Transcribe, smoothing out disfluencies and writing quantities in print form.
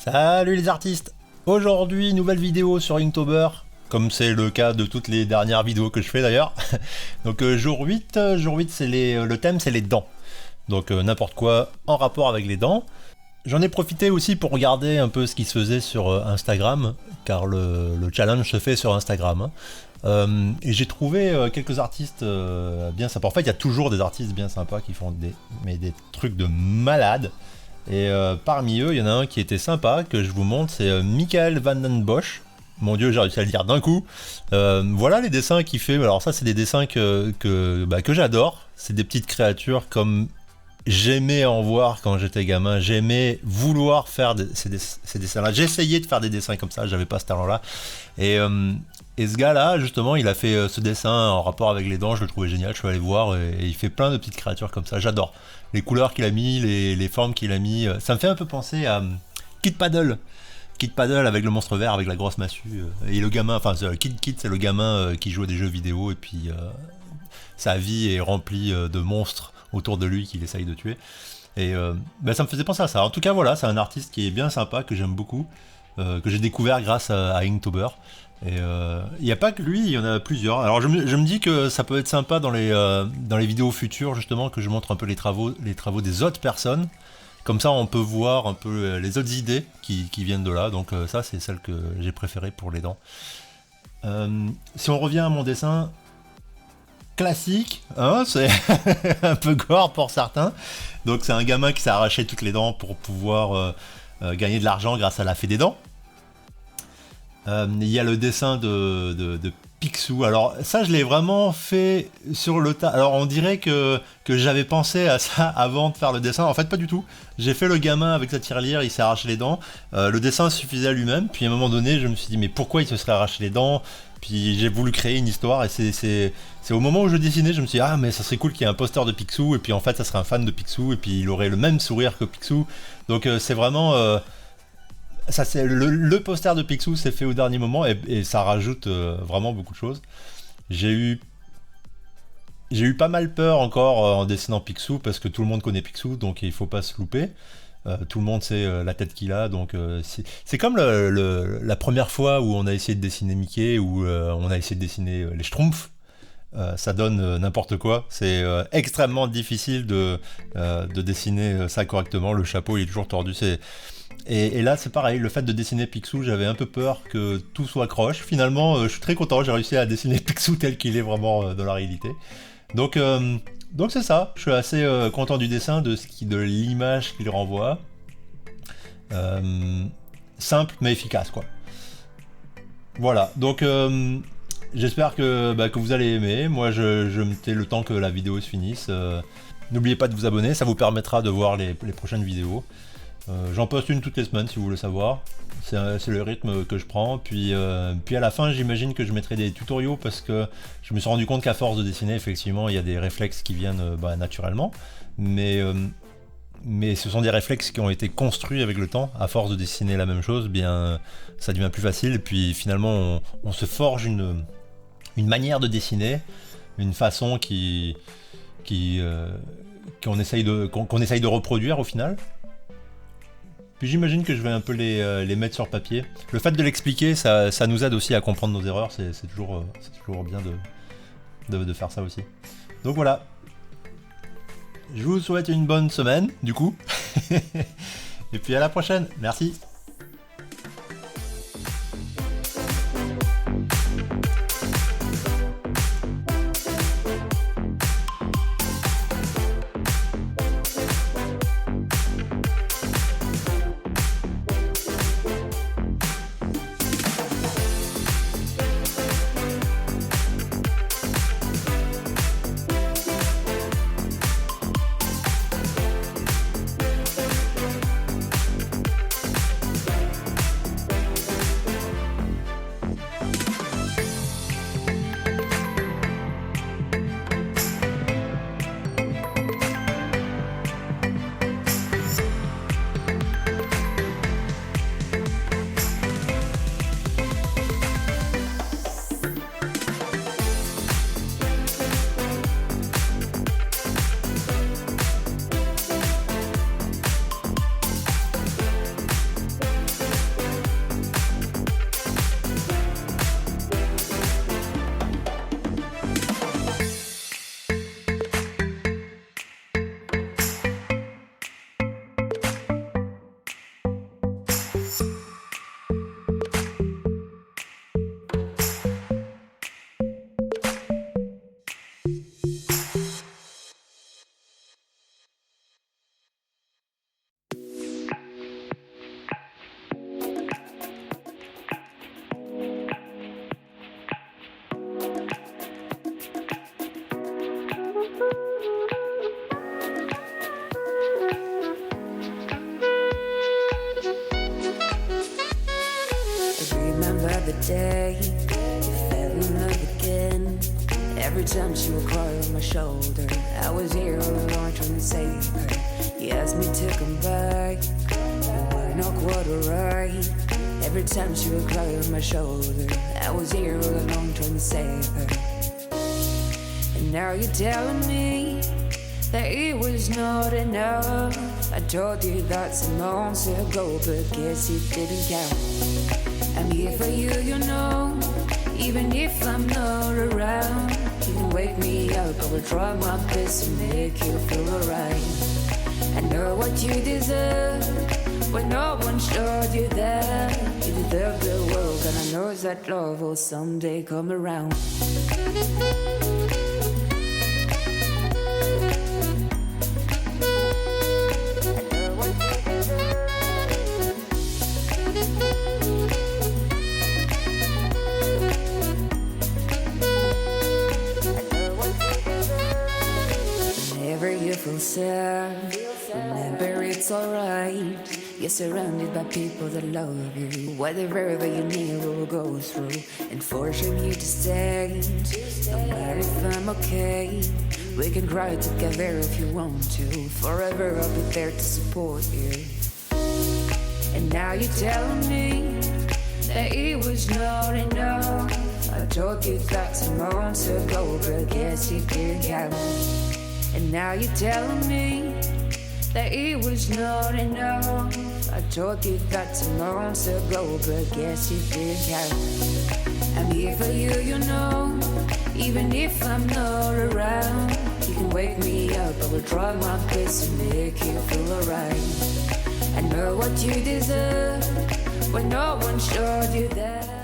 Salut les artistes. Aujourd'hui, nouvelle vidéo sur Inktober, comme c'est le cas de toutes les dernières vidéos que je fais d'ailleurs. Donc jour 8 c'est le thème c'est les dents. Donc n'importe quoi en rapport avec les dents. J'en ai profité aussi pour regarder un peu ce qui se faisait sur Instagram, car le challenge se fait sur Instagram, hein. Et j'ai trouvé quelques artistes bien sympas. En fait, il y a toujours des artistes bien sympas qui font des trucs de malades. Et parmi eux, il y en a un qui était sympa, que je vous montre, c'est Michael Van Den Bosch. Mon dieu, j'ai réussi à le dire d'un coup. Voilà les dessins qu'il fait. Alors ça, c'est des dessins que j'adore. C'est des petites créatures comme j'aimais en voir quand j'étais gamin. J'aimais vouloir faire ces dessins-là. J'essayais de faire des dessins comme ça, j'avais pas ce talent-là. Et ce gars-là, justement, il a fait ce dessin en rapport avec les dents, je le trouvais génial, je suis allé voir, et il fait plein de petites créatures comme ça, j'adore. Les couleurs qu'il a mis, les formes qu'il a mis, ça me fait un peu penser à Kid Paddle. Kid Paddle avec le monstre vert, avec la grosse massue, et le gamin, enfin Kid c'est le gamin qui joue à des jeux vidéo, et puis sa vie est remplie de monstres autour de lui qu'il essaye de tuer. Et ça me faisait penser à ça. En tout cas, voilà, c'est un artiste qui est bien sympa, que j'aime beaucoup, que j'ai découvert grâce à Inktober. Et il n'y a pas que lui, il y en a plusieurs. Alors je me dis que ça peut être sympa dans les vidéos futures, justement, que je montre un peu les travaux des autres personnes. Comme ça, on peut voir un peu les autres idées qui viennent de là. Donc ça, c'est celle que j'ai préférée pour les dents. Si on revient à mon dessin classique, hein, c'est un peu gore pour certains. Donc c'est un gamin qui s'est arraché toutes les dents pour pouvoir gagner de l'argent grâce à la fée des dents. Il y a le dessin de Picsou. Alors ça, je l'ai vraiment fait sur le tas. Alors on dirait que j'avais pensé à ça avant de faire le dessin. En fait, pas du tout. J'ai fait le gamin avec sa tirelire, il s'est arraché les dents. Le dessin suffisait à lui-même. Puis à un moment donné, je me suis dit, mais pourquoi il se serait arraché les dents? Puis j'ai voulu créer une histoire, et c'est au moment où je dessinais, je me suis dit, ah mais ça serait cool qu'il y ait un poster de Picsou, et puis en fait ça serait un fan de Picsou, et puis il aurait le même sourire que Picsou. Donc c'est vraiment... ça, c'est le poster de Picsou s'est fait au dernier moment, et ça rajoute vraiment beaucoup de choses. J'ai eu pas mal peur encore en dessinant Picsou, parce que tout le monde connaît Picsou, donc il faut pas se louper. Tout le monde sait la tête qu'il a, donc c'est comme la première fois où on a essayé de dessiner Mickey, où on a essayé de dessiner les Schtroumpfs. Ça donne n'importe quoi. C'est extrêmement difficile de dessiner ça correctement. Le chapeau il est toujours tordu. Et là c'est pareil, le fait de dessiner Picsou, j'avais un peu peur que tout soit croche. Finalement je suis très content, j'ai réussi à dessiner Picsou tel qu'il est vraiment dans la réalité. Donc c'est ça, je suis assez content du dessin, de l'image qu'il renvoie. Simple mais efficace quoi. Voilà, donc j'espère que vous allez aimer. Moi je me tais le temps que la vidéo se finisse. N'oubliez pas de vous abonner, ça vous permettra de voir les prochaines vidéos. J'en poste une toutes les semaines si vous voulez savoir. C'est le rythme que je prends. Puis à la fin, j'imagine que je mettrai des tutoriaux, parce que je me suis rendu compte qu'à force de dessiner, effectivement, il y a des réflexes qui viennent naturellement. Mais ce sont des réflexes qui ont été construits avec le temps. À force de dessiner la même chose, bien, ça devient plus facile. Et puis finalement, on se forge une manière de dessiner, une façon qu'on essaye de reproduire au final. Puis j'imagine que je vais un peu les mettre sur papier. Le fait de l'expliquer, ça nous aide aussi à comprendre nos erreurs. C'est toujours bien de faire ça aussi. Donc voilà. Je vous souhaite une bonne semaine, du coup. Et puis à la prochaine. Merci. remember the day you fell in love again. Every time she would cry on my shoulder, I was here all alone trying to save her. You asked me to come back, you were not quite alright. Every time she would cry on my shoulder, I was here all alone trying to save her. And now you're telling me that it was not enough. I told you that some months ago, but guess it didn't count. I'm here for you, you know, even if I'm not around. You can wake me up, I will try my best to make you feel alright. I know what you deserve, when no one showed you that. You deserve the world, and I know that love will someday come around. You feel sad, remember it's alright. You're surrounded by people that love you. Whatever you need will go through and forcing you to stay. No matter if I'm okay, we can cry together if you want to. Forever I'll be there to support you. And now you're telling me that it was not enough. I told you that some months ago, but guess you didn't count. And now you're telling me that it was not enough. I told you that some months ago, but guess you didn't count. I'm here for you, you know, even if I'm not around. You can wake me up, I will try my best to make you feel alright. I know what you deserve, when no one showed you that.